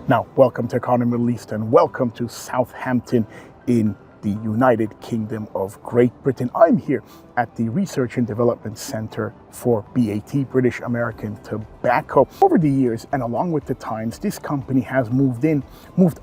Now, welcome to Economy Middle East and welcome to Southampton in the United Kingdom of Great Britain. I'm here at the Research and Development Center for BAT, British American Tobacco. Over the years and along with the times, this company has moved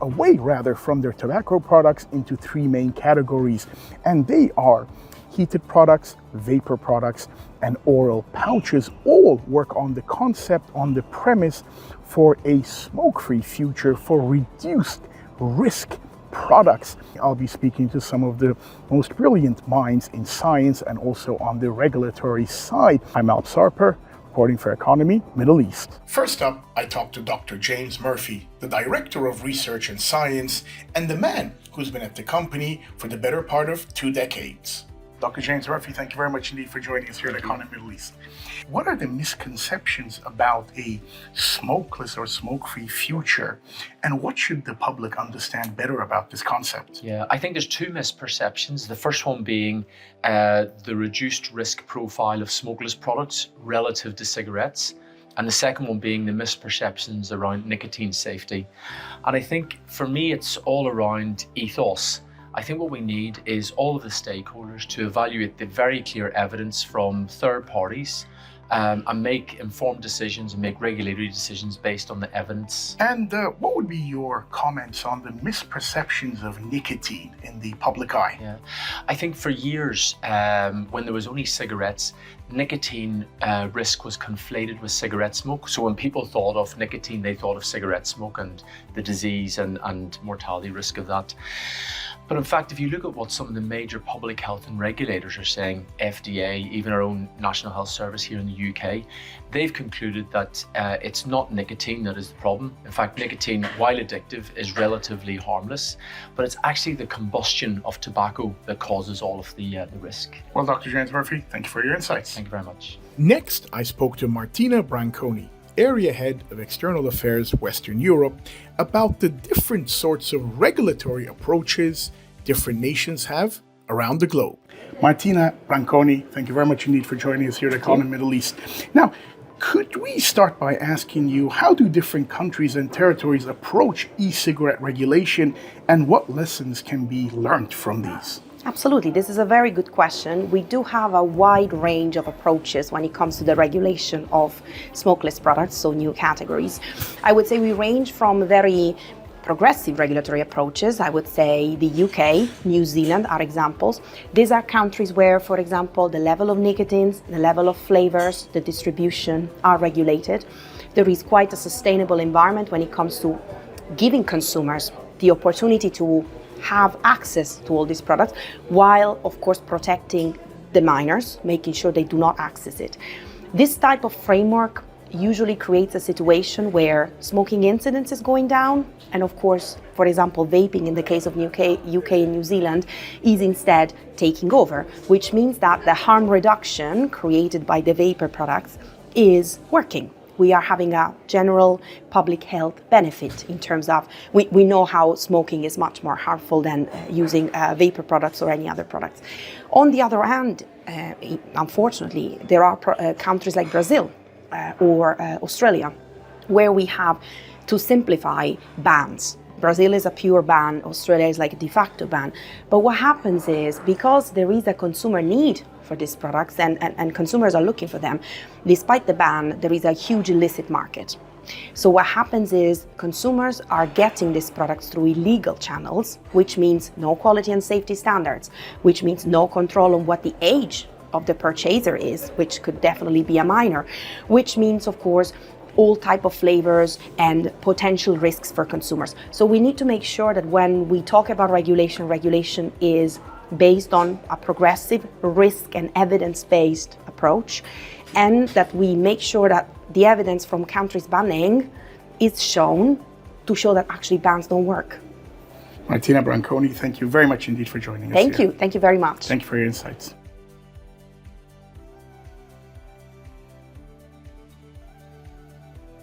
away from their tobacco products into three main categories, and they are heated products, vapor products, and oral pouches. All work on the concept, on the premise for a smoke-free future, for reduced risk products. I'll be speaking to some of the most brilliant minds in science and also on the regulatory side. I'm Alp Sarper, reporting for Economy Middle East. First up, I talked to Dr. James Murphy, the Director of Research and Science, and the man who's been at the company for the better part of 2 decades. Dr. James Murphy, thank you very much indeed for joining us here at Economy Middle East. What are the misconceptions about a smokeless or smoke-free future, and what should the public understand better about this concept? Yeah, I think there's 2 misperceptions. The first one being the reduced risk profile of smokeless products relative to cigarettes, and the second one being the misperceptions around nicotine safety. And I think for me, it's all around ethos. I think what we need is all of the stakeholders to evaluate the very clear evidence from third parties and make informed decisions and make regulatory decisions based on the evidence. And what would be your comments on the misperceptions of nicotine in the public eye? Yeah, I think for years, when there was only cigarettes, nicotine risk was conflated with cigarette smoke. So when people thought of nicotine, they thought of cigarette smoke and the disease and mortality risk of that. But in fact, if you look at what some of the major public health and regulators are saying, FDA, even our own National Health Service here in the UK, they've concluded that it's not nicotine that is the problem. In fact, nicotine, while addictive, is relatively harmless, but it's actually the combustion of tobacco that causes all of the risk. Well, Dr. James Murphy, thank you for your insights. Thank you very much. Next, I spoke to Martina Branconi, Area Head of External Affairs, Western Europe, about the different sorts of regulatory approaches different nations have around the globe. Martina Branconi, thank you very much indeed for joining us here at Economy Middle East. Now, could we start by asking you, how do different countries and territories approach e-cigarette regulation, and what lessons can be learned from these? Absolutely. This is a very good question. We do have a wide range of approaches when it comes to the regulation of smokeless products, so new categories. I would say we range from very progressive regulatory approaches. I would say the UK, New Zealand are examples. These are countries where, for example, the level of nicotines, the level of flavors, the distribution are regulated. There is quite a sustainable environment when it comes to giving consumers the opportunity to have access to all these products, while of course protecting the minors, making sure they do not access it. This type of framework usually creates a situation where smoking incidence is going down, and of course, for example, vaping in the case of UK and New Zealand is instead taking over, which means that the harm reduction created by the vapor products is working. We are having a general public health benefit in terms of, we know how smoking is much more harmful than using vapor products or any other products. On the other hand, unfortunately, there are countries like Brazil or Australia, where we have, to simplify, bans. Brazil is a pure ban, Australia is like a de facto ban. But what happens is, because there is a consumer need for these products and consumers are looking for them, despite the ban, there is a huge illicit market. So what happens is consumers are getting these products through illegal channels, which means no quality and safety standards, which means no control on what the age of the purchaser is, which could definitely be a minor, which means, of course, all type of flavors and potential risks for consumers. So we need to make sure that when we talk about regulation is based on a progressive risk and evidence-based approach, and that we make sure that the evidence from countries banning is shown to show that actually bans don't work. Martina Branconi, thank you very much indeed for joining us. Thank you very much. Thank you for your insights.